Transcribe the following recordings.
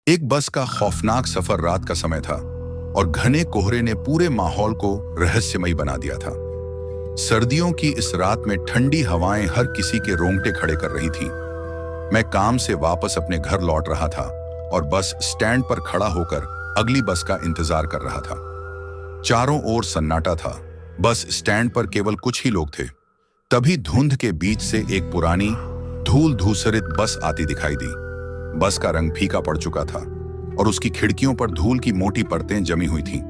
एक बस का खौफनाक सफर रात का समय था और घने कोहरे ने पूरे माहौल को रहस्यमयी बना दिया था। सर्दियों की इस रात में ठंडी हवाएं हर किसी के रोंगटे खड़े कर रही थीं। मैं काम से वापस अपने घर लौट रहा था और बस स्टैंड पर खड़ा होकर अगली बस का इंतजार कर रहा था। चारों ओर सन्नाटा था। बस स्टैंड पर केवल कुछ ही लोग थे। तभी धुंध के बीच से एक पुरानी धूल धूसरित बस आती दिखाई दी। बस का रंग फीका पड़ चुका था और उसकी खिड़कियों पर धूल की मोटी परतें जमी हुई थीं।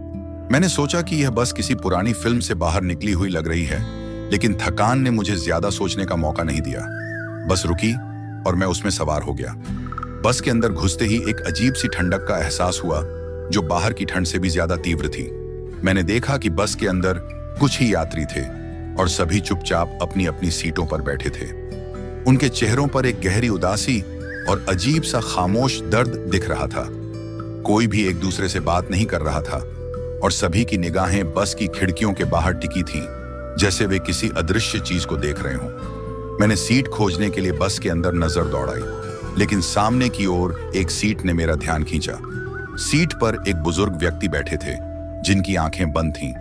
मैंने सोचा कि यह बस किसी पुरानी फिल्म से बाहर निकली हुई लग रही है, लेकिन थकान ने मुझे ज्यादा सोचने का मौका नहीं दिया। बस रुकी और मैं उसमें सवार हो गया। बस के अंदर घुसते ही एक अजीब सी ठंडक का एहसास हुआ, जो बाहर की ठंड से भी ज्यादा तीव्र थी। मैंने देखा कि बस के अंदर कुछ ही यात्री थे और सभी चुपचाप अपनी अपनी सीटों पर बैठे थे। उनके चेहरों पर एक गहरी उदासी और अजीब सा खामोश दर्द दिख रहा था। कोई भी एक दूसरे से बात नहीं कर रहा था और सभी की निगाहें बस की खिड़कियों के बाहर टिकी थीं, जैसे वे किसी अदृश्य चीज को देख रहे हों। मैंने सीट खोजने के लिए बस के अंदर नजर दौड़ाई, लेकिन सामने की ओर एक सीट ने मेरा ध्यान खींचा। सीट पर एक बुजुर्ग व्यक्ति बैठे थे, जिनकी आंखें बंद थीं।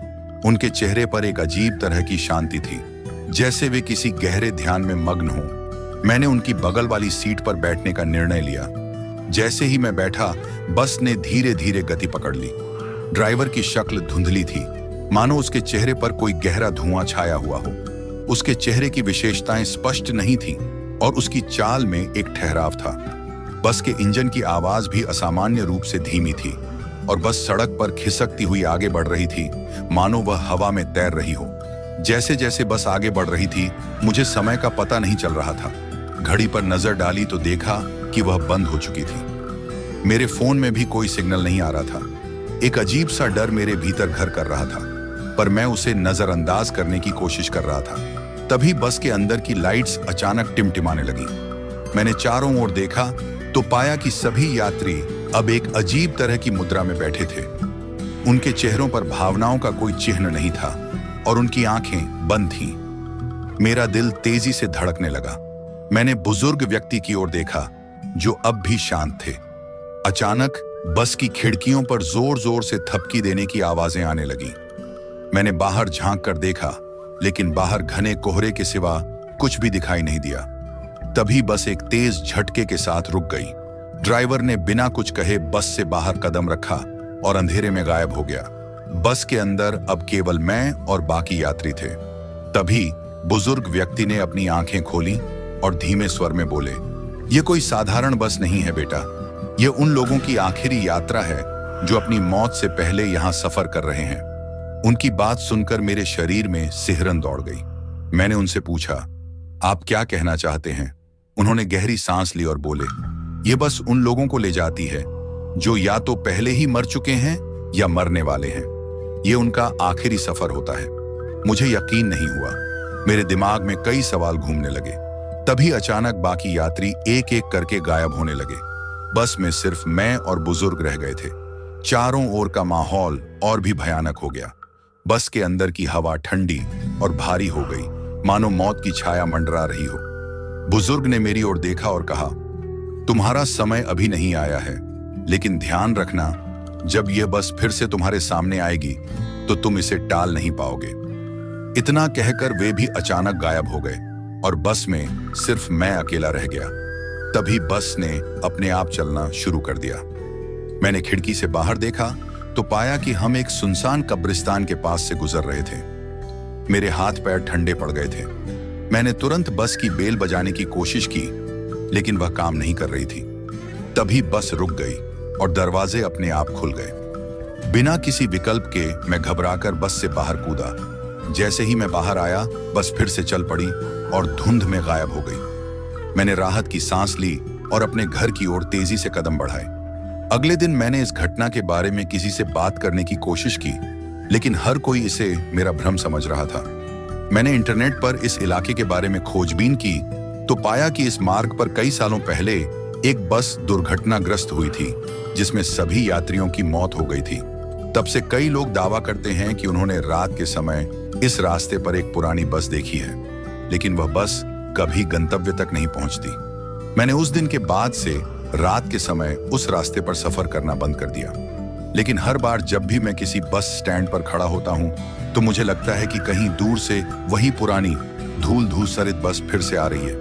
उनके चेहरे पर एक अजीब तरह की शांति थी, जैसे वे किसी गहरे ध्यान में मग्न हों। मैंने उनकी बगल वाली सीट पर बैठने का निर्णय लिया। जैसे ही मैं बैठा, बस ने धीरे धीरे गति पकड़ ली। ड्राइवर की शक्ल धुंधली थी, मानो उसके चेहरे पर कोई गहरा धुआं छाया हुआ हो। उसके चेहरे की विशेषताएं स्पष्ट नहीं थीं और उसकी चाल में एक ठहराव था। बस के इंजन की आवाज भी असामान्य रूप से धीमी थी और बस सड़क पर खिसकती हुई आगे बढ़ रही थी, मानो वह हवा में तैर रही हो। जैसे जैसे बस आगे बढ़ रही थी, मुझे समय का पता नहीं चल रहा था। घड़ी पर नजर डाली तो देखा कि वह बंद हो चुकी थी। मेरे फोन में भी कोई सिग्नल नहीं आ रहा था। एक अजीब सा डर मेरे भीतर घर कर रहा था, पर मैं उसे नजरअंदाज करने की कोशिश कर रहा था। तभी बस के अंदर की लाइट्स अचानक टिमटिमाने लगी। मैंने चारों ओर देखा तो पाया कि सभी यात्री अब एक अजीब तरह की मुद्रा में बैठे थे। उनके चेहरों पर भावनाओं का कोई चिन्ह नहीं था और उनकी आंखें बंद थीं। मेरा दिल तेजी से धड़कने लगा। मैंने बुजुर्ग व्यक्ति की ओर देखा, जो अब भी शांत थे। अचानक बस की खिड़कियों पर जोर जोर से थपकी देने की आवाजें आने लगी। मैंने बाहर झांक कर देखा, लेकिन बाहर घने कोहरे के सिवा कुछ भी दिखाई नहीं दिया। तभी बस एक तेज झटके के साथ रुक गई। ड्राइवर ने बिना कुछ कहे बस से बाहर कदम रखा और अंधेरे में गायब हो गया। बस के अंदर अब केवल मैं और बाकी यात्री थे। तभी बुजुर्ग व्यक्ति ने अपनी आंखें खोली और धीमे स्वर में बोले, "यह कोई साधारण बस नहीं है बेटा। यह उन लोगों की आखिरी यात्रा है जो अपनी मौत से पहले यहां सफर कर रहे हैं।" उनकी बात सुनकर मेरे शरीर में सिहरन दौड़ गई। मैंने उनसे पूछा, "आप क्या कहना चाहते हैं?" उन्होंने गहरी सांस ली और बोले, "यह बस उन लोगों को ले जाती है जो या तो पहले ही मर चुके हैं या मरने वाले हैं। यह उनका आखिरी सफर होता है।" मुझे यकीन नहीं हुआ। मेरे दिमाग में कई सवाल घूमने लगे। तभी अचानक बाकी यात्री एक एक करके गायब होने लगे। बस में सिर्फ मैं और बुजुर्ग रह गए थे। चारों ओर का माहौल और भी भयानक हो गया। बस के अंदर की हवा ठंडी और भारी हो गई, मानो मौत की छाया मंडरा रही हो। बुजुर्ग ने मेरी ओर देखा और कहा, "तुम्हारा समय अभी नहीं आया है, लेकिन ध्यान रखना, जब यह बस फिर से तुम्हारे सामने आएगी तो तुम इसे टाल नहीं पाओगे।" इतना कहकर वे भी अचानक गायब हो गए और बस में सिर्फ मैं अकेला रह गया। तभी बस ने अपने आप चलना शुरू कर दिया। मैंने खिड़की से बाहर देखा तो पाया कि हम एक सुनसान कब्रिस्तान के पास से गुजर रहे थे। मेरे हाथ पैर ठंडे पड़ गए थे। मैंने तुरंत बस की बेल बजाने की कोशिश की, लेकिन वह काम नहीं कर रही थी। तभी बस रुक गई और दरवाजे अपने आप खुल गए। बिना किसी विकल्प के मैं घबराकर बस से बाहर कूदा। जैसे ही मैं बाहर आया, बस फिर से चल पड़ी और धुंध में गायब हो गई। मैंने राहत की सांस ली और अपने घर की ओर तेजी से कदम बढ़ाए। अगले दिन मैंने इस घटना के बारे में किसी से बात करने की कोशिश की, लेकिन हर कोई इसे मेरा भ्रम समझ रहा था। मैंने इंटरनेट पर इस इलाके के बारे में खोजबीन की तो पाया कि इस मार्ग पर कई सालों पहले एक बस दुर्घटनाग्रस्त हुई थी, जिसमें सभी यात्रियों की मौत हो गई थी। तब से कई लोग दावा करते हैं कि उन्होंने रात के समय इस रास्ते पर एक पुरानी बस देखी है, लेकिन वह बस कभी गंतव्य तक नहीं पहुंचती। मैंने उस दिन के बाद से रात के समय उस रास्ते पर सफर करना बंद कर दिया। लेकिन हर बार जब भी मैं किसी बस स्टैंड पर खड़ा होता हूं, तो मुझे लगता है कि कहीं दूर से वही पुरानी धूल धूसरित बस फिर से आ रही है।